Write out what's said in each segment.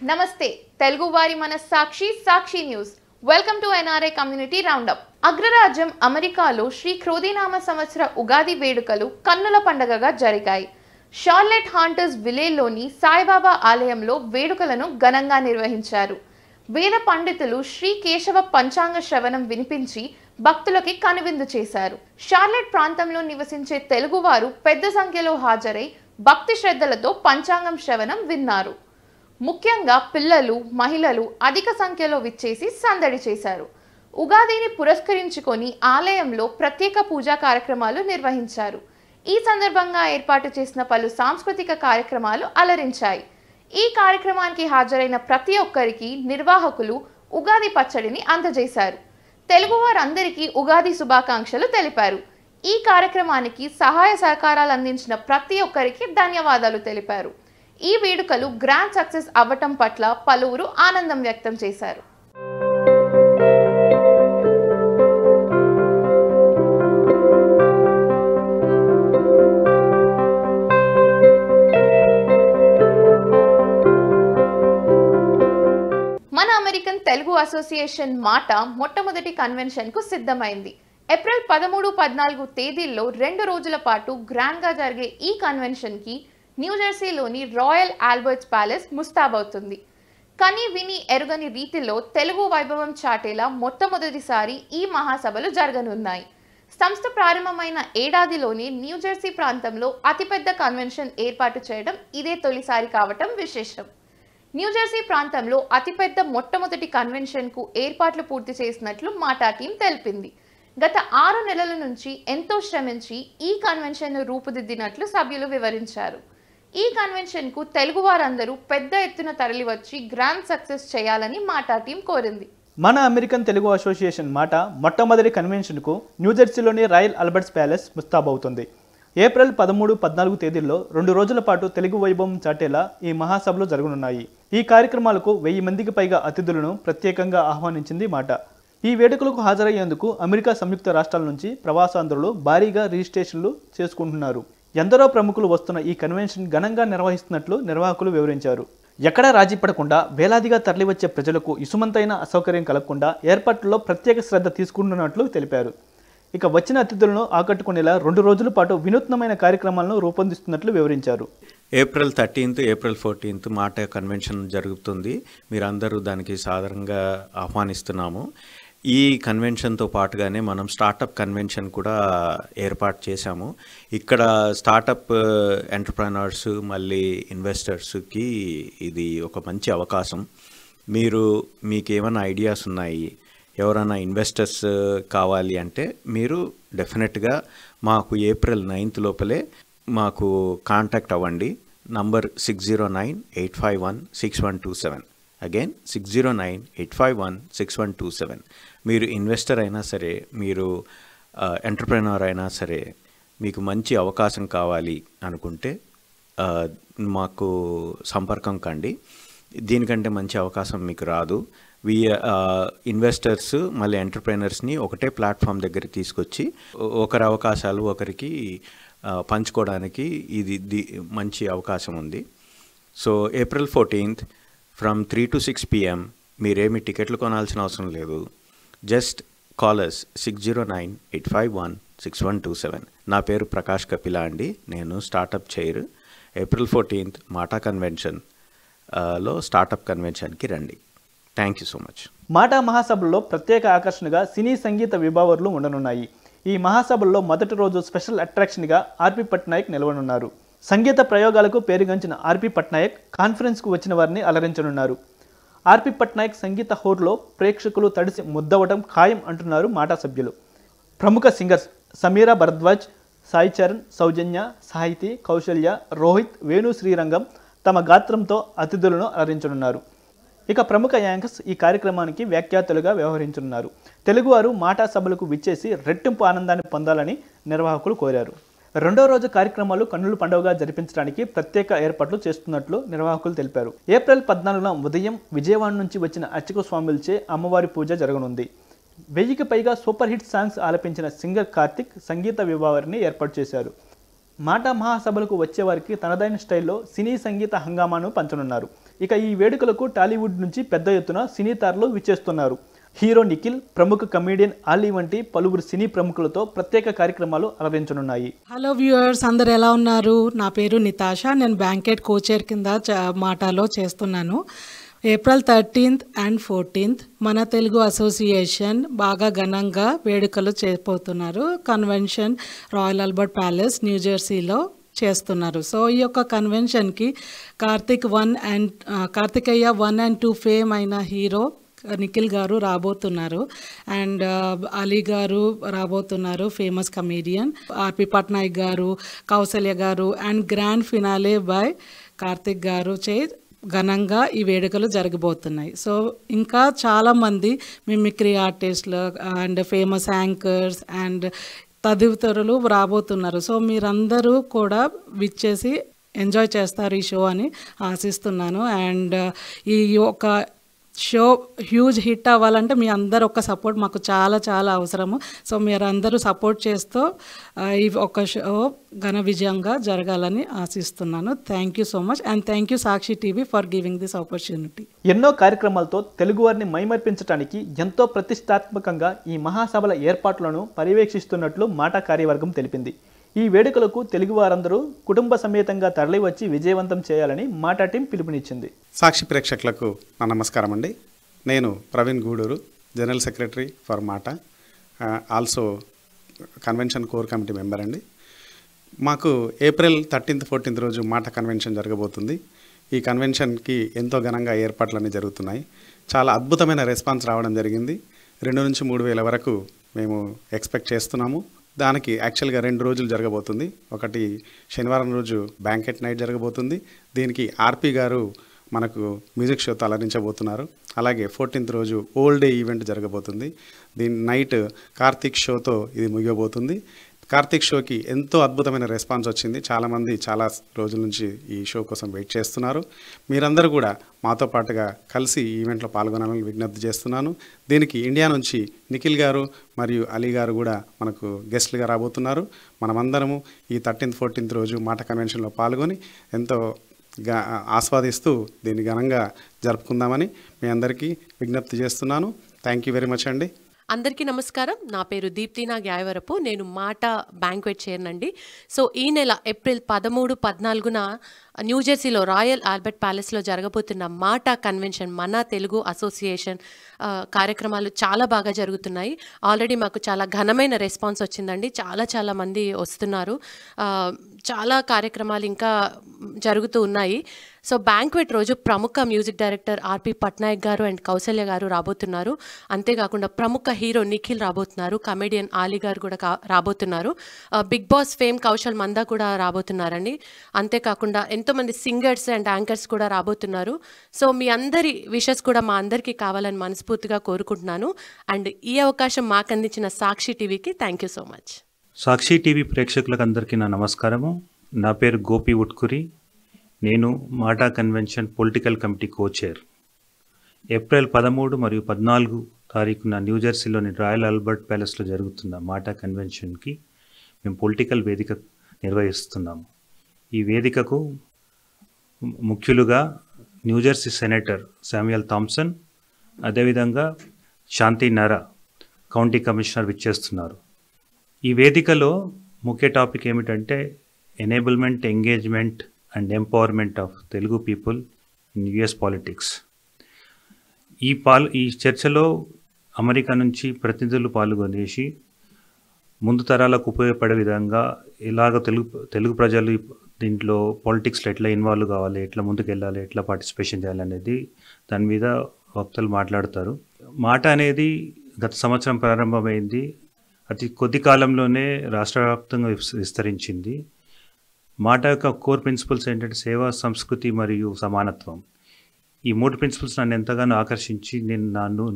నమస్తే తెలుగు వారి మన Sakshi news welcome to NRI community roundup. అగ్రరాజ్యం అమెరికాలో శ్రీ క్రోధినామ సంవత్సర ఉగాది వేడుకలు కన్నుల పండుగగా జరిగాయి. షార్లెట్ హాంటర్స్ విలేలోని సాయిబాబా ఆలయంలో వేడుకలను ఘనంగా నిర్వహించారు. వేద పండితులు శ్రీ కేశవ పంచాంగ శ్రవణం వినిపించి భక్తులకి కనువిందు చేశారు. షార్లెట్ ప్రాంతంలో నివసించే తెలుగువారు పెద్ద సంఖ్యలో హాజరై భక్తి శ్రద్ధలతో పంచాంగం శ్రవణం విన్నారు. ముఖ్యంగా పిల్లలు, మహిళలు అధిక సంఖ్యలో విచ్చేసి సందడి చేశారు. ఉగాదిని పురస్కరించుకొని ఆలయంలో ప్రత్యేక పూజా కార్యక్రమాలు నిర్వహించారు. ఈ సందర్భంగా ఏర్పాటు చేసిన పలు సాంస్కృతిక కార్యక్రమాలు అలరించాయి. ఈ కార్యక్రమానికి హాజరైన ప్రతి ఒక్కరికి నిర్వాహకులు ఉగాది పచ్చడిని అందజేశారు. తెలుగువారందరికీ ఉగాది శుభాకాంక్షలు తెలిపారు. ఈ కార్యక్రమానికి సహాయ సహకారాలు అందించిన ప్రతి ఒక్కరికి ధన్యవాదాలు తెలిపారు. ఈ వేడుకలు గ్రాండ్ సక్సెస్ అవ్వటం పట్ల పలువురు ఆనందం వ్యక్తం చేశారు. మన అమెరికన్ తెలుగు అసోసియేషన్ మాట మొట్టమొదటి కన్వెన్షన్ కు సిద్ధమైంది. ఏప్రిల్ 13-14 తేదీల్లో 2 రోజుల పాటు గ్రాండ్ గా జరిగే ఈ కన్వెన్షన్ కి న్యూజెర్సీలోని రాయల్ ఆల్బర్ట్స్ ప్యాలెస్ ముస్తాబవుతుంది. కని విని ఎరుగని రీతిలో తెలుగు వైభవం చాటేలా మొట్టమొదటిసారి ఈ మహాసభలు జరగనున్నాయి. సంస్థ ప్రారంభమైన ఏడాదిలోనే న్యూజెర్సీ ప్రాంతంలో అతిపెద్ద కన్వెన్షన్ ఏర్పాటు చేయడం ఇదే తొలిసారి కావటం విశేషం. న్యూజెర్సీ ప్రాంతంలో అతిపెద్ద మొట్టమొదటి కన్వెన్షన్కు ఏర్పాట్లు పూర్తి చేసినట్లు మాటా టీం తెలిపింది. గత 6 నెలల నుంచి ఎంతో శ్రమించి ఈ కన్వెన్షన్ను రూపుదిద్దినట్లు సభ్యులు వివరించారు. ఈ కన్వెన్షన్కు తెలుగు వారందరూ పెద్ద ఎత్తున తరలివచ్చి గ్రాండ్ సక్సెస్ చేయాలని మాటా టీం కోరింది. మన అమెరికన్ తెలుగు అసోసియేషన్ మాట మొట్టమొదటి కన్వెన్షన్కు న్యూజెర్సీలోని రాయల్ ఆల్బర్ట్స్ ప్యాలెస్ ముస్తాబవుతుంది. ఏప్రిల్ 13-14 తేదీల్లో 2 రోజుల పాటు తెలుగు వైభవం చాటేలా ఈ మహాసభలు జరగనున్నాయి. ఈ కార్యక్రమాలకు 1000 మందికి పైగా అతిథులను ప్రత్యేకంగా ఆహ్వానించింది మాట. ఈ వేడుకలకు హాజరయ్యేందుకు అమెరికా సంయుక్త రాష్ట్రాల నుంచి ప్రవాసాంధ్రులు భారీగా రిజిస్ట్రేషన్లు చేసుకుంటున్నారు. ఎందరో ప్రముఖులు వస్తున్న ఈ కన్వెన్షన్ ఘనంగా నిర్వహిస్తున్నట్లు నిర్వాహకులు వివరించారు. ఎక్కడా రాజీ పడకుండా వేలాదిగా తరలివచ్చే ప్రజలకు ఇసుమంతైన అసౌకర్యం కలగకుండా ఏర్పాట్లలో ప్రత్యేక శ్రద్ధ తీసుకుంటున్నట్లు తెలిపారు. ఇక వచ్చిన అతిథులను ఆకట్టుకునేలా 2 రోజుల పాటు వినూత్నమైన కార్యక్రమాలను రూపొందిస్తున్నట్లు వివరించారు. ఏప్రిల్ 13th, ఏప్రిల్ 14th మాట కన్వెన్షన్ జరుగుతుంది. మీరందరూ దానికి సాధారణంగా ఆహ్వానిస్తున్నాము. ఈ కన్వెన్షన్తో పాటుగానే మనం స్టార్టప్ కన్వెన్షన్ కూడా ఏర్పాటు చేశాము. ఇక్కడ స్టార్టప్ ఎంటర్ప్రెనర్స్ మళ్ళీ ఇన్వెస్టర్స్కి ఇది ఒక మంచి అవకాశం. మీకు ఏమైనా ఐడియాస్ ఉన్నాయి, ఎవరైనా ఇన్వెస్టర్స్ కావాలి అంటే మీరు డెఫినెట్గా మాకు ఏప్రిల్ 9th లోపలే మాకు కాంటాక్ట్ అవ్వండి. నంబర్ 609-851-6127. అగైన్ 609-851-6127. మీరు ఇన్వెస్టర్ అయినా సరే, మీరు ఎంటర్ప్రెనర్ అయినా సరే, మీకు మంచి అవకాశం కావాలి అనుకుంటే మాకు సంపర్కం కండి. దీనికంటే మంచి అవకాశం మీకు రాదు. ఇన్వెస్టర్స్ మళ్ళీ ఎంటర్ప్రెనర్స్ని ఒకటే ప్లాట్ఫామ్ దగ్గర తీసుకొచ్చి ఒకరి అవకాశాలు ఒకరికి పంచుకోవడానికి ఇది మంచి అవకాశం ఉంది. So April 14th from 3 to 6 PM మీరేమి టికెట్లు కొనాల్సిన అవసరం లేదు. Just callers 609-851-6127. నా పేరు ప్రకాష్ కపిలా అండి. నేను స్టార్టప్ చైర్. ఏప్రిల్ 14th మాటా కన్వెన్షన్ లో స్టార్టప్ కన్వెన్షన్కి రండి. Thank you so much. మాటా మహాసభల్లో ప్రత్యేక ఆకర్షణగా సినీ సంగీత విభావర్లు ఉండనున్నాయి. ఈ మహాసభల్లో మొదటి రోజు స్పెషల్ అట్రాక్షన్గా ఆర్పి పట్నాయక్ నిలవనున్నారు. సంగీత ప్రయోగాలకు పేరుగాంచిన ఆర్పి పట్నాయక్ కాన్ఫరెన్స్కు వచ్చిన వారిని అలరించనున్నారు. ఆర్పి పట్నాయక్ సంగీత హోర్లో ప్రేక్షకులు తడిసి ముద్దవడం ఖాయం అంటున్నారు మాటా సభ్యులు. ప్రముఖ సింగర్స్ సమీరా భరద్వాజ్, సాయి చరణ్, సౌజన్య, సాహితి, కౌశల్య, రోహిత్, వేణు శ్రీరంగం తమ గాత్రంతో అతిథులను అలరించనున్నారు. ఇక ప్రముఖ యాంకర్స్ ఈ కార్యక్రమానికి వ్యాఖ్యాతలుగా వ్యవహరించనున్నారు. తెలుగువారు మాటా సభలకు విచ్చేసి రెట్టింపు ఆనందాన్ని పొందాలని నిర్వాహకులు కోరారు. 2వ రోజు కార్యక్రమాలు కన్నుల పండుగగా జరిపించడానికి ప్రత్యేక ఏర్పాట్లు చేస్తున్నట్లు నిర్వాహకులు తెలిపారు. ఏప్రిల్ 14న ఉదయం విజయవాడ నుంచి వచ్చిన అర్చక స్వాములచే అమ్మవారి పూజ జరగనుంది. 1000కి పైగా సూపర్ హిట్ సాంగ్స్ ఆలపించిన సింగర్ కార్తిక్ సంగీత విభావారిని ఏర్పాటు చేశారు. మాటా మహాసభలకు వచ్చేవారికి తనదైన స్టైల్లో సినీ సంగీత హంగామాను పంచనున్నారు. ఇక ఈ వేడుకలకు టాలీవుడ్ నుంచి పెద్ద ఎత్తున సినీ తారలు విచ్చేస్తున్నారు. హీరో నిఖిల్, ప్రముఖ కమీడియన్ ఆలీ వంటి పలువురు సినీ ప్రముఖులతో ప్రత్యేక కార్యక్రమాలు అలరించనున్నాయి. హలో వ్యూవర్స్, అందరు ఎలా ఉన్నారు? నా పేరు నితాషా. నేను బ్యాంకెట్ కోచర్ కింద మాటాలో చేస్తున్నాను. ఏప్రిల్ 13th and 14th మన తెలుగు అసోసియేషన్ బాగా ఘనంగా వేడుకలు చేయబోతున్నారు. కన్వెన్షన్ రాయల్ ఆల్బర్ట్ ప్యాలెస్ న్యూజెర్సీలో చేస్తున్నారు. సో ఈ యొక్క కన్వెన్షన్కి కార్తికేయ 1 and 2 ఫేమ్ అయిన హీరో నిఖిల్ గారు రాబోతున్నారు. అండ్ అలీ గారు రాబోతున్నారు, ఫేమస్ కమేడియన్. ఆర్పి పట్నాయక్ గారు, కౌసల్య గారు and grand finale by Karthik గారు చే ఘనంగా ఈ వేడుకలు జరగబోతున్నాయి. సో ఇంకా చాలామంది మిమిక్రీ ఆర్టిస్టులు అండ్ ఫేమస్ యాంకర్స్ అండ్ తదితరులు రాబోతున్నారు. సో మీరందరూ కూడా విచ్చేసి ఎంజాయ్ చేస్తారు ఈ షో అని ఆశిస్తున్నాను. అండ్ ఈ యొక్క షో హ్యూజ్ హిట్ అవ్వాలంటే మీ అందరు ఒక సపోర్ట్ మాకు చాలా చాలా అవసరము. సో మీరు అందరూ సపోర్ట్ చేస్తూ ఈ ఒక షో ఘన విజయంగా జరగాలని ఆశిస్తున్నాను. Thank you so much and thank you Sakshi TV for giving this opportunity. ఎన్నో కార్యక్రమాలతో తెలుగువారిని మైమర్పించడానికి ఎంతో ప్రతిష్టాత్మకంగా ఈ మహాసభల ఏర్పాట్లను పర్యవేక్షిస్తున్నట్లు మాటా కార్యవర్గం తెలిపింది. ఈ వేడుకలకు తెలుగు వారందరూ కుటుంబ సమేతంగా తరలివచ్చి విజయవంతం చేయాలని మాటా టీం పిలుపునిచ్చింది. సాక్షి ప్రేక్షకులకు నా నమస్కారం అండి. నేను Praveen Guduru, general secretary for MATA, also convention core committee member అండి. మాకు ఏప్రిల్ 13th 14th రోజు మాటా కన్వెన్షన్ జరగబోతుంది. ఈ కన్వెన్షన్కి ఎంతో ఘనంగా ఏర్పాట్లన్నీ జరుగుతున్నాయి. చాలా అద్భుతమైన రెస్పాన్స్ రావడం జరిగింది. 2 నుంచి 3 వేల వరకు మేము ఎక్స్పెక్ట్ చేస్తున్నాము. దానికి యాక్చువల్గా 2 రోజులు జరగబోతుంది. ఒకటి శనివారం రోజు బ్యాంకెట్ నైట్ జరగబోతుంది. దీనికి ఆర్పి గారు మనకు మ్యూజిక్ షోతో అలరించబోతున్నారు. అలాగే 14th రోజు ఓల్డ్ డే ఈవెంట్ జరగబోతుంది. దీని నైట్ కార్తీక్ షోతో ఇది ముగియబోతుంది. కార్తీక్ షోకి ఎంతో అద్భుతమైన రెస్పాన్స్ వచ్చింది. చాలామంది చాలా రోజుల నుంచి ఈ షో కోసం వెయిట్ చేస్తున్నారు. మీరందరూ కూడా మాతో పాటుగా కలిసి ఈ ఈవెంట్లో పాల్గొనాలని విజ్ఞప్తి చేస్తున్నాను. దీనికి ఇండియా నుంచి నిఖిల్ గారు మరియు అలీ గారు కూడా మనకు గెస్ట్లుగా రాబోతున్నారు. మనమందరము ఈ 13th 14th రోజు మాటా కన్వెన్షన్లో పాల్గొని ఎంతో ఆస్వాదిస్తూ దీన్ని ఘనంగా జరుపుకుందామని మీ అందరికీ విజ్ఞప్తి చేస్తున్నాను. థ్యాంక్ యూ వెరీ మచ్ అండి. అందరికీ నమస్కారం. నా పేరు దీప్తినా గ్యాయవరపు. నేను మాటా బ్యాంక్వెట్ చైర్మన్ అండి. సో ఈ నెల ఏప్రిల్ 13, 14న న్యూజెర్సీలో రాయల్ ఆల్బర్ట్ ప్యాలెస్లో జరగబోతున్న మాటా కన్వెన్షన్ మన తెలుగు అసోసియేషన్ కార్యక్రమాలు చాలా బాగా జరుగుతున్నాయి. ఆల్రెడీ మాకు చాలా ఘనమైన రెస్పాన్స్ వచ్చిందండి. చాలా మంది వస్తున్నారు. చాలా కార్యక్రమాలు ఇంకా జరుగుతూ ఉన్నాయి. సో బ్యాంక్వెట్ రోజు ప్రముఖ మ్యూజిక్ డైరెక్టర్ ఆర్పి పట్నాయక్ గారు అండ్ కౌసల్య గారు రాబోతున్నారు. అంతేకాకుండా ప్రముఖ హీరో నిఖిల్ రాబోతున్నారు. కమెడియన్ ఆలీ గారు కూడా రాబోతున్నారు. బిగ్ బాస్ ఫేమ్ కౌశల్ మందా కూడా రాబోతున్నారండి. అంతేకాకుండా ఎంతోమంది సింగర్స్ అండ్ యాంకర్స్ కూడా రాబోతున్నారు. సో మీ అందరి విషెస్ కూడా మా అందరికీ కావాలని మనస్ఫూర్తిగా కోరుకుంటున్నాను. అండ్ ఈ అవకాశం మాకు అందించిన సాక్షి టీవీకి thank you so much. Sakshi TV ప్రేక్షకులకు అందరికీ నా నమస్కారము. నా పేరు గోపి ఉట్కురి. నేను మాటా కన్వెన్షన్ పొలిటికల్ కమిటీ కోచైర్. ఏప్రిల్ 13 మరియు 14 తారీఖున న్యూజెర్సీలోని రాయల్ ఆల్బర్ట్ ప్యాలెస్లో జరుగుతున్న మాటా కన్వెన్షన్కి మేము పొలిటికల్ వేదిక నిర్వహిస్తున్నాము. ఈ వేదికకు ముఖ్యులుగా న్యూజెర్సీ సెనేటర్ శామ్యుయల్ థామ్సన్, అదేవిధంగా శాంతి నరా కౌంటీ కమిషనర్ విచ్చేస్తున్నారు. ఈ వేదికలో ముఖ్య టాపిక్ ఏమిటంటే enablement, engagement and empowerment of Telugu people in US politics. ఈ చర్చలో అమెరికా నుంచి ప్రతినిధులు పాల్గొనేసి ముందు తరాలకు ఉపయోగపడే విధంగా ఎలాగ తెలుగు ప్రజలు దీంట్లో పాలిటిక్స్లో ఎట్లా ఇన్వాల్వ్ కావాలి, ఎట్లా ముందుకు వెళ్ళాలి, ఎట్లా పార్టిసిపేషన్ చేయాలనేది దాని మీద వక్తలు మాట్లాడతారు. మాట అనేది గత సంవత్సరం ప్రారంభమైంది. అతి కొద్ది కాలంలోనే రాష్ట్ర వ్యాప్తంగా విస్తరించింది. మాట యొక్క కోర్ ప్రిన్సిపల్స్ ఏంటంటే సేవ, సంస్కృతి మరియు సమానత్వం. ఈ 3 ప్రిన్సిపల్స్ నన్ను ఎంతగానో ఆకర్షించి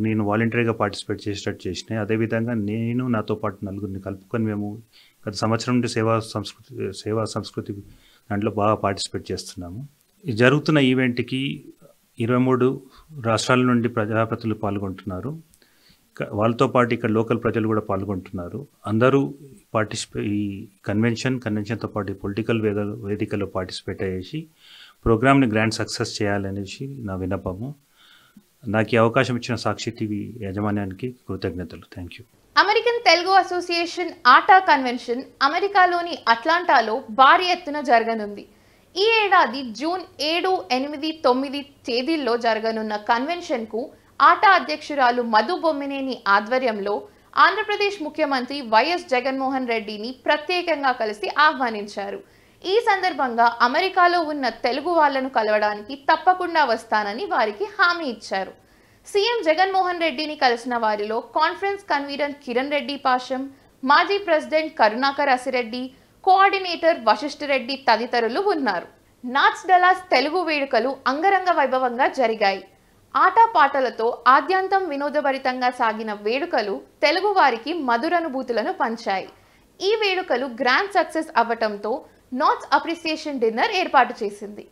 నేను వాలంటరీగా పార్టిసిపేట్ చేసేటట్టు చేసినాయి. అదేవిధంగా నేను నాతో పాటు 4గురిని కలుపుకొని మేము గత సంవత్సరం నుండి సేవా సంస్కృతి దాంట్లో బాగా పార్టిసిపేట్ చేస్తున్నాము. ఈ జరుగుతున్న ఈవెంట్కి 23 రాష్ట్రాల నుండి ప్రజాప్రతినిధులు పాల్గొంటున్నారు. వాళ్ళతో పాటు ఇక్కడ లోకల్ ప్రజలు కూడా పాల్గొంటున్నారు. అందరూ ఈ కన్వెన్షన్తో పాటు పొలిటికల్ వేదికలో పార్టిసిపేట్ అయ్యేసి ప్రోగ్రామ్ని గ్రాండ్ సక్సెస్ చేయాలనేసి నా విన్నపము. నాకు ఈ అవకాశం ఇచ్చిన సాక్షి టీవీ యాజమాన్యానికి కృతజ్ఞతలు. Thank you. American Telugu association atta convention అమెరికాలోని అట్లాంటాలో భారీ ఎత్తున జరగనుంది. ఈ ఏడాది జూన్ 7, 8, 9 తేదీల్లో జరగనున్న కన్వెన్షన్కు ఆటా అధ్యక్షురాలు మధు బొమ్మినేని ఆధ్వర్యంలో ఆంధ్రప్రదేశ్ ముఖ్యమంత్రి వైఎస్ జగన్మోహన్ రెడ్డిని ప్రత్యేకంగా కలిసి ఆహ్వానించారు. ఈ సందర్భంగా అమెరికాలో ఉన్న తెలుగు వాళ్లను కలవడానికి తప్పకుండా వస్తానని వారికి హామీ ఇచ్చారు. సీఎం జగన్మోహన్ రెడ్డిని కలిసిన వారిలో కాన్ఫరెన్స్ కన్వీనర్ కిరణ్ రెడ్డి పాషం, మాజీ ప్రెసిడెంట్ కరుణాకర్ అసిరెడ్డి, కోఆర్డినేటర్ వశిష్ఠ రెడ్డి తదితరులు ఉన్నారు. నాట్స్ డలాస్ తెలుగు వేడుకలు అంగరంగ వైభవంగా జరిగాయి. ఆటపాటలతో ఆద్యంతం వినోదభరితంగా సాగిన వేడుకలు తెలుగు వారికి మధురానుభూతులను పంచాయి. ఈ వేడుకలు గ్రాండ్ సక్సెస్ అవ్వటంతో నాట్స్ అప్రిసియేషన్ డిన్నర్ ఏర్పాటు చేసింది.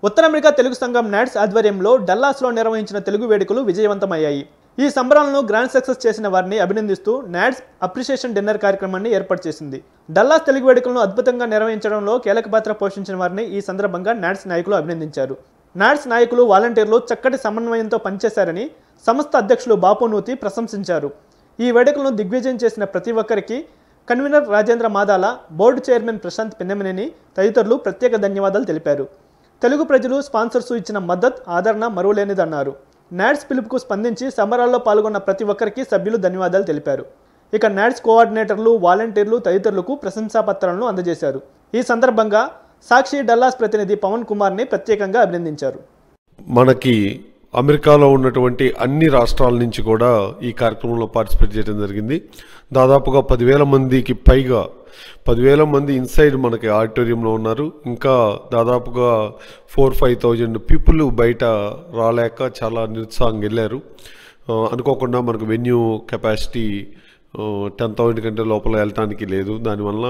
ఉత్తర అమెరికా తెలుగు సంఘం నాట్స్ ఆధ్వర్యంలో డల్లాస్లో నిర్వహించిన తెలుగు వేడుకలు విజయవంతమయ్యాయి. ఈ సంబరాలను గ్రాండ్ సక్సెస్ చేసిన వారిని అభినందిస్తూ నాట్స్ అప్రిసియేషన్ డిన్నర్ కార్యక్రమాన్ని ఏర్పాటు చేసింది. డల్లాస్ తెలుగు వేడుకలను అద్భుతంగా నిర్వహించడంలో కీలక పాత్ర పోషించిన వారిని ఈ సందర్భంగా నాట్స్ నాయకులు అభినందించారు. నాట్స్ నాయకులు, వాలంటీర్లు చక్కటి సమన్వయంతో పనిచేశారని సంస్థ అధ్యక్షులు బాపునూతి ప్రశంసించారు. ఈ వేడుకలను దిగ్విజయం చేసిన ప్రతి ఒక్కరికి convener Rajendra Madala, board chairman Prashanth Pinnamaneni తదితరులు ప్రత్యేక ధన్యవాదాలు తెలిపారు. తెలుగు ప్రజలు, స్పాన్సర్స్ ఇచ్చిన మద్దతు, ఆదరణ మరువలేనిదన్నారు. నాట్స్ పిలుపుకు స్పందించి సంబరాల్లో పాల్గొన్న ప్రతి ఒక్కరికి సభ్యులు ధన్యవాదాలు తెలిపారు. ఇక నాట్స్ కోఆర్డినేటర్లు, వాలంటీర్లు తదితరులకు ప్రశంసాపత్రాలను అందజేశారు. ఈ సందర్భంగా సాక్షి డల్లాస్ ప్రతినిధి పవన్ కుమార్ని ప్రత్యేకంగా అభినందించారు. మనకి అమెరికాలో ఉన్నటువంటి అన్ని రాష్ట్రాల నుంచి కూడా ఈ కార్యక్రమంలో పార్టిసిపేట్ చేయడం జరిగింది. దాదాపుగా 10,000 మందికి పైగా 10,000 మంది ఇన్సైడ్ మనకి ఆడిటోరియంలో ఉన్నారు. ఇంకా దాదాపుగా 4-5,000 పీపుల్ బయట రాలేక చాలా నిరుత్సాహంగా వెళ్ళారు. అనుకోకుండా మనకు వెన్యూ కెపాసిటీ 10,000 కంటే లోపల వెళ్ళటానికి లేదు. దానివల్ల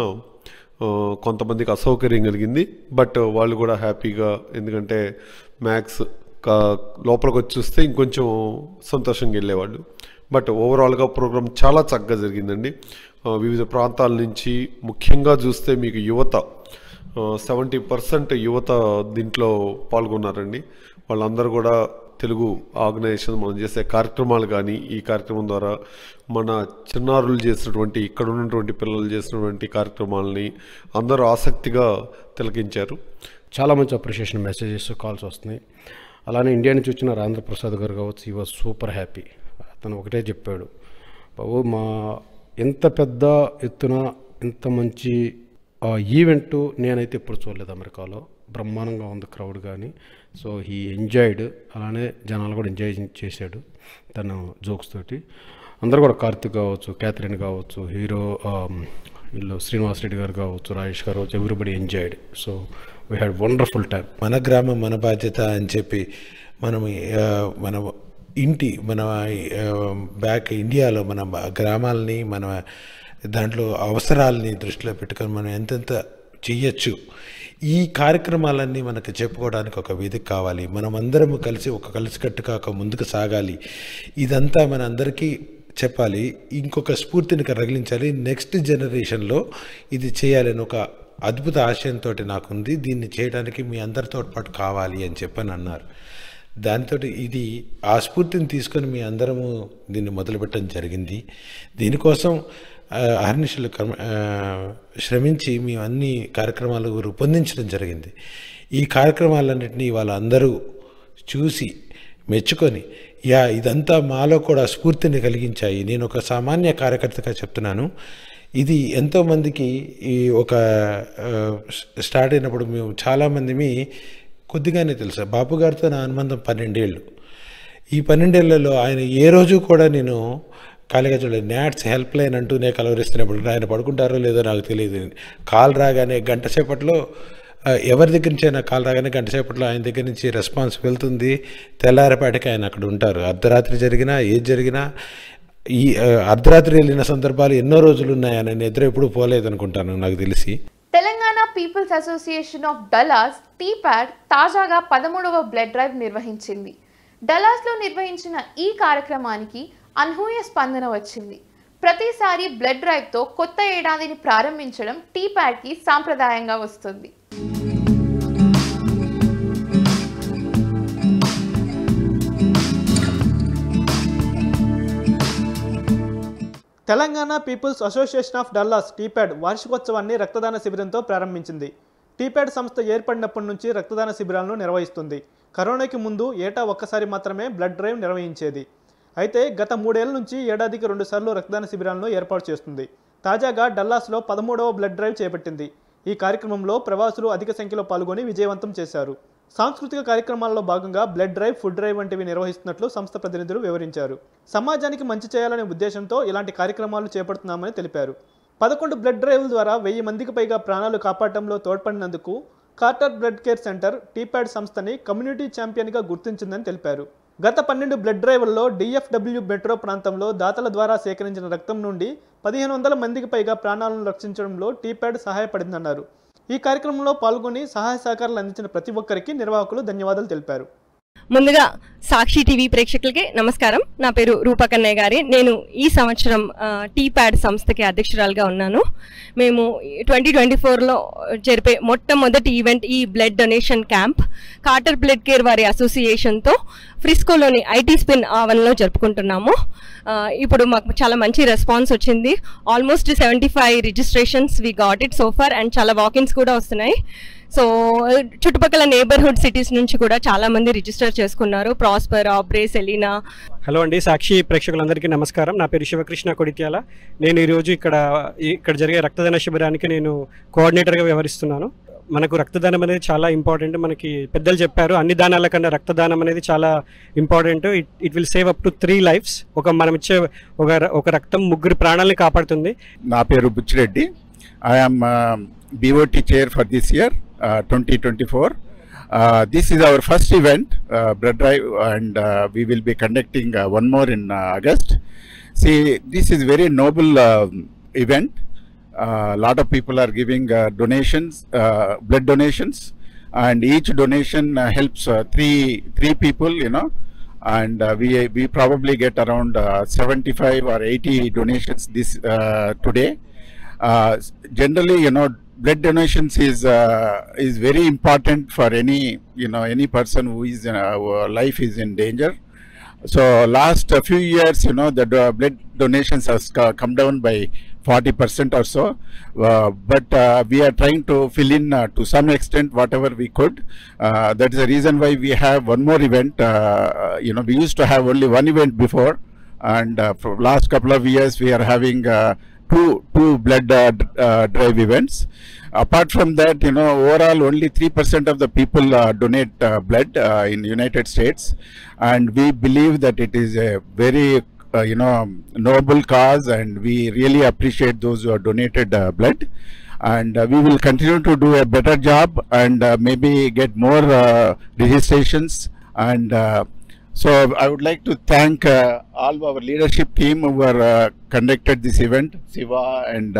కొంతమందికి అసౌకర్యం కలిగింది. బట్ వాళ్ళు కూడా హ్యాపీగా, ఎందుకంటే మ్యాక్స్ లోపలికి వచ్చి చూస్తే ఇంకొంచెం సంతోషంగా వెళ్ళేవాళ్ళు. బట్ ఓవరాల్గా ప్రోగ్రాం చాలా చక్కగా జరిగిందండి. వివిధ ప్రాంతాల నుంచి ముఖ్యంగా చూస్తే మీకు యువత 70% యువత దీంట్లో పాల్గొన్నారండి. వాళ్ళందరూ కూడా తెలుగు ఆర్గనైజేషన్ మనం చేసే కార్యక్రమాలు కానీ, ఈ కార్యక్రమం ద్వారా మన చిన్నారులు చేసినటువంటి, ఇక్కడ ఉన్నటువంటి పిల్లలు చేసినటువంటి కార్యక్రమాలని అందరూ ఆసక్తిగా తిలకించారు. చాలా మంచి అప్రిషియేషన్ మెసేజెస్, కాల్స్ వస్తున్నాయి. అలానే ఇండియా నుంచి వచ్చిన రాజేంద్ర ప్రసాద్ గారు కావచ్చు, ఈ వాజ్ సూపర్ హ్యాపీ. అతను ఒకటే చెప్పాడు, బాబు మా ఎంత పెద్ద ఎత్తున ఇంత మంచి ఈవెంట్ నేనైతే ఎప్పుడు చూడలేదు అమెరికాలో. బ్రహ్మాండంగా ఉంది క్రౌడ్ కానీ. So he enjoyed. అలానే జనాలు కూడా ఎంజాయ్ చేశాడు తను జోక్స్ తోటి. అందరూ కూడా కార్తిక్ కావచ్చు, క్యాథరిన్ కావచ్చు, హీరో వీళ్ళు శ్రీనివాస్ రెడ్డి గారు కావచ్చు, రాజేష్ గారు కావచ్చు, everybody enjoyed. So we had wonderful time. మన గ్రామం మన బాధ్యత అని చెప్పి మనం మన ఇంటి మన బ్యాక్ ఇండియాలో మన గ్రామాలని, మన దాంట్లో అవసరాలని దృష్టిలో పెట్టుకొని మనం ఎంతెంత చెయ్యొచ్చు, ఈ కార్యక్రమాలన్నీ మనకు చెప్పుకోవడానికి ఒక వేదిక కావాలి. మనం అందరం కలిసి ఒక కలిసికట్టుగా ఒక ముందుకు సాగాలి. ఇదంతా మన అందరికీ చెప్పాలి, ఇంకొక స్ఫూర్తిని రగిలించాలి. నెక్స్ట్ జనరేషన్లో ఇది చేయాలని ఒక అద్భుత ఆశయంతో నాకుంది. దీన్ని చేయడానికి మీ అందరితో పాటు కావాలి అని చెప్పని అన్నారు. దాంతో ఇది ఆ స్ఫూర్తిని తీసుకొని మీ అందరము దీన్ని మొదలుపెట్టడం జరిగింది. దీనికోసం అహర్నిశలు శ్రమించి మేము అన్ని కార్యక్రమాలు రూపొందించడం జరిగింది. ఈ కార్యక్రమాలన్నింటినీ వాళ్ళందరూ చూసి మెచ్చుకొని ఇదంతా మాలో కూడా స్ఫూర్తిని కలిగించాయి. నేను ఒక సామాన్య కార్యకర్తగా చెప్తున్నాను. ఇది ఎంతోమందికి ఈ ఒక స్టార్ట్ అయినప్పుడు మేము చాలామంది కొద్దిగానే తెలుసు. బాపు గారితో నా అనుబంధం 12 ఏళ్ళు. ఈ 12 ఏళ్లలో ఆయన ఏ రోజు కూడా నేను ఖాళీగా చూడలేదు. నాట్స్ హెల్ప్ లైన్ అంటూనే కలవరిస్తున్నప్పుడు ఆయన పడుకుంటారో లేదో నాకు తెలియదు. కాల్ రాగానే గంట సేపట్లో, ఎవరి దగ్గర నుంచి అయినా కాల్ రాగానే గంట సేపట్లో ఆయన దగ్గర నుంచి రెస్పాన్స్ వెళ్తుంది. తెల్లారిపాటికి ఆయన అక్కడ ఉంటారు. అర్ధరాత్రి జరిగినా ఏది జరిగినా. ఈ అర్ధరాత్రి వెళ్ళిన సందర్భాలు ఎన్నో రోజులు ఉన్నాయి. ఆయన నిద్ర ఎప్పుడు పోలేదనుకుంటాను నాకు తెలిసి. Telangana people's association of Dallas TPAD తాజాగా 13వ బ్లడ్ డ్రైవ్ నిర్వహించింది. డల్లాస్లో నిర్వహించిన ఈ కార్యక్రమానికి అనూహ్య స్పందన వచ్చింది. ప్రతిసారి బ్లడ్ డ్రైవ్తో కొత్త ఏడాదిని ప్రారంభించడం టీప్యాడ్కి సాంప్రదాయంగా వస్తుంది. Telangana people's association of Dallas TPAD వార్షికోత్సవాన్ని రక్తదాన శిబిరంతో ప్రారంభించింది. టీప్యాడ్ సంస్థ ఏర్పడినప్పటి నుంచి రక్తదాన శిబిరాలను నిర్వహిస్తుంది. కరోనాకి ముందు ఏటా ఒక్కసారి మాత్రమే బ్లడ్ డ్రైవ్ నిర్వహించేది. అయితే గత 3 ఏళ్ల నుంచి ఏడాదికి 2 సార్లు రక్తదాన శిబిరాలను ఏర్పాటు చేస్తుంది. తాజాగా డల్లాస్లో 13వ బ్లడ్ డ్రైవ్ చేపట్టింది. ఈ కార్యక్రమంలో ప్రవాసులు అధిక సంఖ్యలో పాల్గొని విజయవంతం చేశారు. సాంస్కృతిక కార్యక్రమాల్లో భాగంగా బ్లడ్ డ్రైవ్, ఫుడ్ డ్రైవ్ వంటివి నిర్వహిస్తున్నట్లు సంస్థ ప్రతినిధులు వివరించారు. సమాజానికి మంచి చేయాలనే ఉద్దేశంతో ఇలాంటి కార్యక్రమాలు చేపడుతున్నామని తెలిపారు. 11 బ్లడ్ డ్రైవ్ల ద్వారా 1000 మందికి పైగా ప్రాణాలు కాపాడటంలో తోడ్పడినందుకు Carter blood care center TPAD సంస్థని కమ్యూనిటీ ఛాంపియన్గా గుర్తించిందని తెలిపారు. గత 12 బ్లడ్ డ్రైవ్లలో DFW మెట్రో ప్రాంతంలో దాతల ద్వారా సేకరించిన రక్తం నుండి 1500 మందికి పైగా ప్రాణాలను రక్షించడంలో టీప్యాడ్ సహాయపడిందన్నారు. ఈ కార్యక్రమంలో పాల్గొని సహాయ సహకారాలు అందించిన ప్రతి ఒక్కరికి నిర్వాహకులు ధన్యవాదాలు తెలిపారు. ముందుగా సాక్షి టీవీ ప్రేక్షకులకి నమస్కారం. నా పేరు రూపా కన్నయ్య గారి. నేను ఈ సంవత్సరం టీప్యాడ్ సంస్థకి అధ్యక్షురాలుగా ఉన్నాను. మేము 2024లో జరిపే మొట్టమొదటి ఈవెంట్ ఈ blood donation camp Carter blood care వారి అసోసియేషన్తో ఫ్రిస్కోలోని ఐటీ స్పిన్ ఆవరణలో జరుపుకుంటున్నాము. ఇప్పుడు మాకు చాలా మంచి రెస్పాన్స్ వచ్చింది. Almost 75 registrations we got it so far and చాలా వాకిన్స్ కూడా వస్తున్నాయి. సో చుట్టుపక్కల నేబర్హుడ్ సిటీస్ నుంచి కూడా చాలా మంది రిజిస్టర్ చేసుకున్నారు. Prosper, ఆబ్రే, Selena. హలో అండి, సాక్షి ప్రేక్షకులందరికీ నమస్కారం. నా పేరు శివకృష్ణ కొడిత్యాల. నేను ఈరోజు ఇక్కడ జరిగే రక్తదాన శిబిరానికి నేను కోఆర్డినేటర్గా వ్యవహరిస్తున్నాను. మనకు రక్తదానం అనేది చాలా ఇంపార్టెంట్. మనకి పెద్దలు చెప్పారు, అన్ని దానాల కన్నా రక్తదానం అనేది చాలా important. It will save up to 3 lives. మనం ఇచ్చే ఒక రక్తం 3 ప్రాణాలని కాపాడుతుంది. నా పేరు Buchi Reddy. I'm BOT chair for this year 2024. This is our first event, blood drive, and we will be conducting one more in August. See, this is very noble event. Lot of people are giving donations, blood donations, and each donation helps three people, and we probably get around 75 or 80 donations this today. Generally, blood donations is very important for any person who is life is in danger. So last few years, the blood donations has come down by 40% or so, but we are trying to fill in to some extent whatever we could. That is the reason why we have one more event. We used to have only one event before, and for last couple of years we are having two blood drive events. Apart from that, overall only 3% of the people donate blood in United States, and we believe that it is a very noble cause, and we really appreciate those who have donated blood, and we will continue to do a better job and maybe get more registrations. And so I would like to thank all our leadership team who are conducted this event, Siva and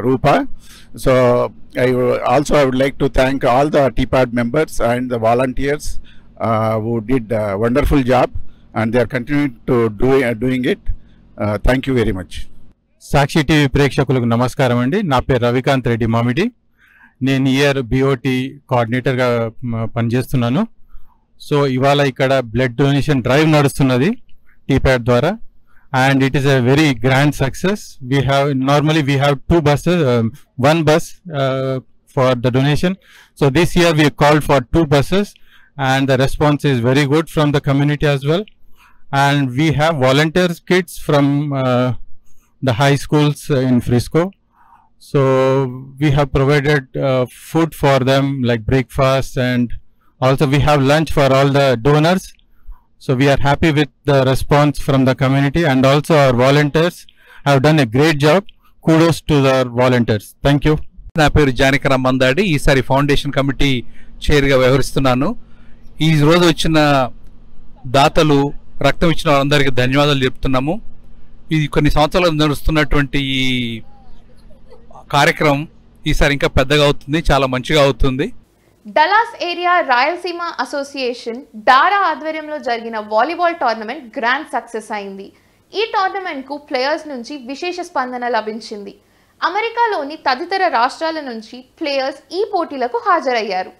Rupa. So I would like to thank all the TPAD members and the volunteers who did a wonderful job, and they are continuing to doing it. Thank you very much. Sakshi TV ప్రేక్షకులకు నమస్కారం అండి. నా పేరు రవికాంత్ రెడ్డి మామిడి. నేను year BOT కోఆర్డినేటర్గా పనిచేస్తున్నాను. So ఇవాళ ఇక్కడ బ్లడ్ డొనేషన్ డ్రైవ్ నడుస్తున్నది టీప్యాడ్ ద్వారా, and it is a very grand success. Normally we have 2 buses, 1 bus for the donation. So this year we called for 2 buses, and the response is very good from the community as well. And we have volunteers kids from the high schools in Frisco. So we have provided food for them like breakfast, and also we have lunch for all the donors. So we are happy with the response from the community, and also our volunteers have done a great job. Kudos to the volunteers. Thank you. నా పేరు జానకరామ్ మందాడి. ఈసారి foundation committee చైర్గా వ్యవహరిస్తున్నాను. ఈ రోజు వచ్చిన దాతలు, రక్తం ఇచ్చిన వాళ్ళందరికీ ధన్యవాదాలు చెప్తున్నాము. ఇది కొన్ని సంవత్సరాలు నడుస్తున్నటువంటి ఈ కార్యక్రమం ఈసారి ఇంకా పెద్దగా అవుతుంది, చాలా మంచిగా అవుతుంది. డలాస్ ఏరియా రాయలసీమ అసోసియేషన్ డారా ఆధ్వర్యంలో జరిగిన వాలీబాల్ టోర్నమెంట్ గ్రాండ్ సక్సెస్ అయింది. ఈ టోర్నమెంట్కు ప్లేయర్స్ నుంచి విశేష స్పందన లభించింది. అమెరికాలోని తదితర రాష్ట్రాల నుంచి ప్లేయర్స్ ఈ పోటీలకు హాజరయ్యారు.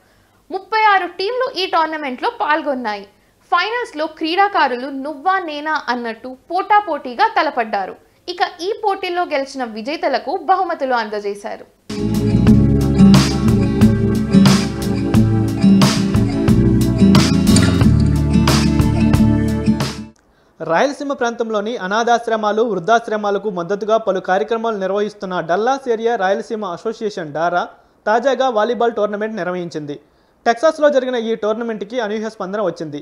36 టీంలు ఈ టోర్నమెంట్లో పాల్గొన్నాయి. ఫైనల్స్లో క్రీడాకారులు నువ్వా నేనా అన్నట్టు పోటాపోటీగా తలపడ్డారు. ఇక ఈ పోటీల్లో గెలిచిన విజేతలకు బహుమతులు అందజేశారు. రాయలసీమ ప్రాంతంలోని అనాథాశ్రమాలు, వృద్ధాశ్రమాలకు మద్దతుగా పలు కార్యక్రమాలు నిర్వహిస్తున్న డల్లాస్ ఏరియా రాయలసీమ అసోసియేషన్ డారా తాజాగా వాలీబాల్ టోర్నమెంట్ నిర్వహించింది. టెక్సాస్లో జరిగిన ఈ టోర్నమెంట్కి అనూహ్య స్పందన వచ్చింది.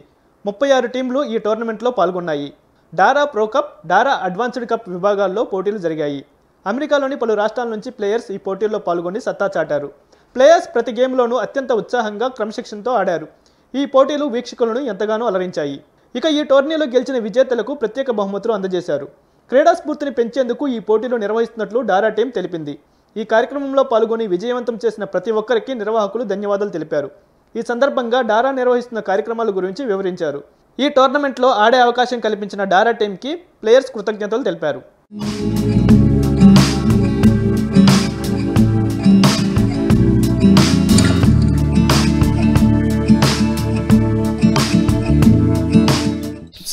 36 టీంలు ఈ టోర్నమెంట్లో పాల్గొన్నాయి. డారా ప్రో కప్, డారా అడ్వాన్స్డ్ కప్ విభాగాల్లో పోటీలు జరిగాయి. అమెరికాలోని పలు రాష్ట్రాల నుంచి ప్లేయర్స్ ఈ పోటీల్లో పాల్గొని సత్తా చాటారు. ప్లేయర్స్ ప్రతి గేమ్లోనూ అత్యంత ఉత్సాహంగా క్రమశిక్షణతో ఆడారు. ఈ పోటీలు వీక్షకులను ఎంతగానో అలరించాయి. ఇక ఈ టోర్నీలో గెలిచిన విజేతలకు ప్రత్యేక బహుమతులు అందజేశారు. క్రీడా స్ఫూర్తిని పెంచేందుకు ఈ పోటీలు నిర్వహిస్తున్నట్లు డారా టీం తెలిపింది. ఈ కార్యక్రమంలో పాల్గొని విజయవంతం చేసిన ప్రతి ఒక్కరికి నిర్వాహకులు ధన్యవాదాలు తెలిపారు. ఈ సందర్భంగా డారా నిర్వహిస్తున్న కార్యక్రమాల గురించి వివరించారు. ఈ టోర్నమెంట్లో ఆడే అవకాశం కల్పించిన డారా టీంకి ప్లేయర్స్ కృతజ్ఞతలు తెలిపారు.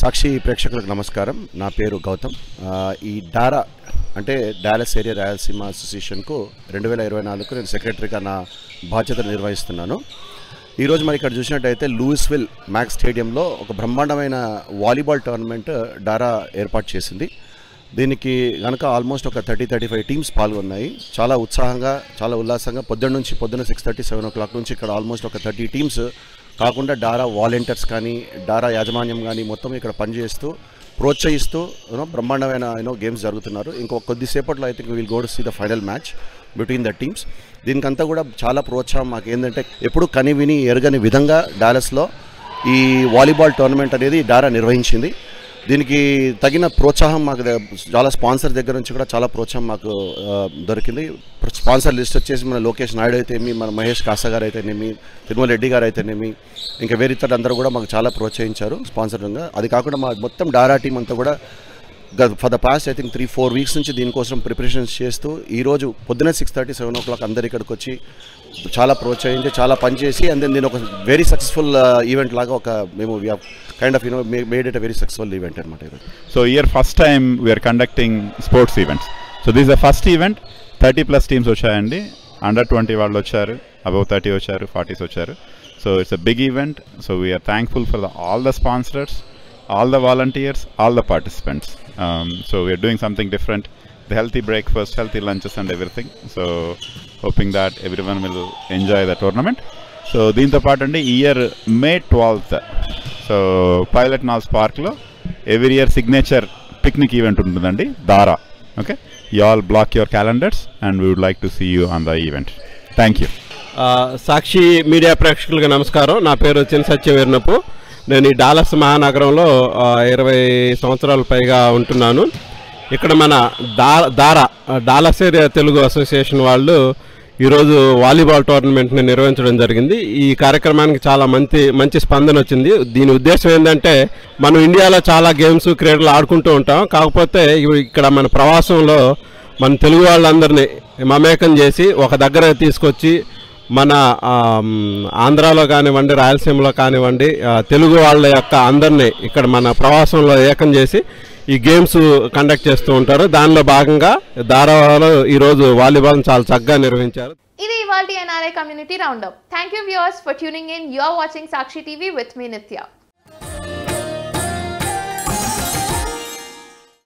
సాక్షి ప్రేక్షకులకు నమస్కారం. నా పేరు గౌతమ్. ఈ డారా అంటే డాలస్ ఏరియా రాయలసీమ అసోసియేషన్కు 2024కు నేను సెక్రటరీగా నా బాధ్యతలు నిర్వహిస్తున్నాను. ఈరోజు మరి ఇక్కడ చూసినట్టయితే లూయిస్విల్ మ్యాక్స్ స్టేడియంలో ఒక బ్రహ్మాండమైన వాలీబాల్ టోర్నమెంట్ డారా ఏర్పాటు చేసింది. దీనికి కనుక ఆల్మోస్ట్ ఒక 30-35 టీమ్స్ పాల్గొన్నాయి. చాలా ఉత్సాహంగా, చాలా ఉల్లాసంగా పొద్దున్న 6:30-7 o'clock నుంచి ఇక్కడ ఆల్మోస్ట్ ఒక 30 టీమ్స్ కాకుండా డారా వాలంటీర్స్ కానీ, డారా యాజమాన్యం కానీ మొత్తం ఇక్కడ పనిచేస్తూ ప్రోత్సహిస్తూ బ్రహ్మాండమైన గేమ్స్ జరుగుతున్నారు. ఇంకొక కొద్దిసేపట్లో I think will go to see the final match between the teams. దీనికంతా కూడా చాలా ప్రోత్సాహం మాకు ఏంటంటే ఎప్పుడు కని విని ఎరగని విధంగా డాలస్లో ఈ వాలీబాల్ టోర్నమెంట్ అనేది డారా నిర్వహించింది. దీనికి తగిన ప్రోత్సాహం మాకు చాలా స్పాన్సర్ దగ్గర నుంచి కూడా చాలా ప్రోత్సాహం మాకు దొరికింది. స్పాన్సర్ లిస్ట్ వచ్చేసి మన లోకేష్ నాయుడు అయితేనేమి, మన మహేష్ కాసా గారు అయితేనేమి, తిరుమల రెడ్డి గారు అయితేనేమి, ఇంకా వేరే ఇతరులు అందరూ కూడా మాకు చాలా ప్రోత్సహించారు స్పాన్సర్గా. అది కాకుండా మా మొత్తం డారా టీం అంతా కూడా for the past I think 3-4 weeks నుంచి దీనికోసం ప్రిపరేషన్స్ చేస్తూ ఈరోజు పొద్దున 6:30-7 o'clock అందరు ఇక్కడికి వచ్చి చాలా ప్రోత్సహించి చాలా పనిచేసి అండ్ దెన్ దీని ఒక వెరీ సక్సెస్ఫుల్ ఈవెంట్ లాగా ఒక మేము kind of made it a very successful event anamata. So here first time we are conducting sports events. So this is the first event. 30+ teams vachayandi. Under 20 vallu vacharu, above 30 vacharu, 40s vacharu. So it's a big event. So we are thankful for all the sponsors, all the volunteers, all the participants. So we are doing something different. The healthy breakfast, healthy lunches and everything. So hoping that everyone will enjoy the tournament. So దీంతో పాటు అండి ఈ year May 12th so pilot knolls పార్క్లో every year signature picnic event ఉంటుందండి దారా. Okay, you all block your calendars and we would like to see you on the event. Thank you. Sakshi media ప్రేక్షకులకు నమస్కారం. నా పేరు చిన్న సత్యవీరనపు. నేను ఈ డాలస్ మహానగరంలో 20 సంవత్సరాల పైగా ఉంటున్నాను. ఇక్కడ మన డాలస్ ఏరియా తెలుగు అసోసియేషన్ వాళ్ళు ఈరోజు వాలీబాల్ టోర్నమెంట్ని నిర్వహించడం జరిగింది. ఈ కార్యక్రమానికి చాలా మంచి స్పందన వచ్చింది. దీని ఉద్దేశం ఏంటంటే మనం ఇండియాలో చాలా గేమ్స్ క్రీడలు ఆడుకుంటూ ఉంటాం. కాకపోతే ఇక్కడ మన ప్రవాసంలో మన తెలుగు వాళ్ళందరినీ మమేకం చేసి ఒక దగ్గర తీసుకొచ్చి మన ఆంధ్రాలో కానివ్వండి, రాయలసీమలో కానివ్వండి, తెలుగు వాళ్ళ యొక్క అందరినీ ఇక్కడ మన ప్రవాసంలో ఏకం చేసి ఈ గేమ్స్ కండక్ట్ చేస్తూ ఉంటారు. దానిలో భాగంగా దారాలో ఈరోజు వాలీబాల్ చాలా చక్కగా నిర్వహించారు. ఇది ఇవాల్టి NRI community roundup. Thank you viewers for tuning in. You are watching Sakshi TV with me నిత్య.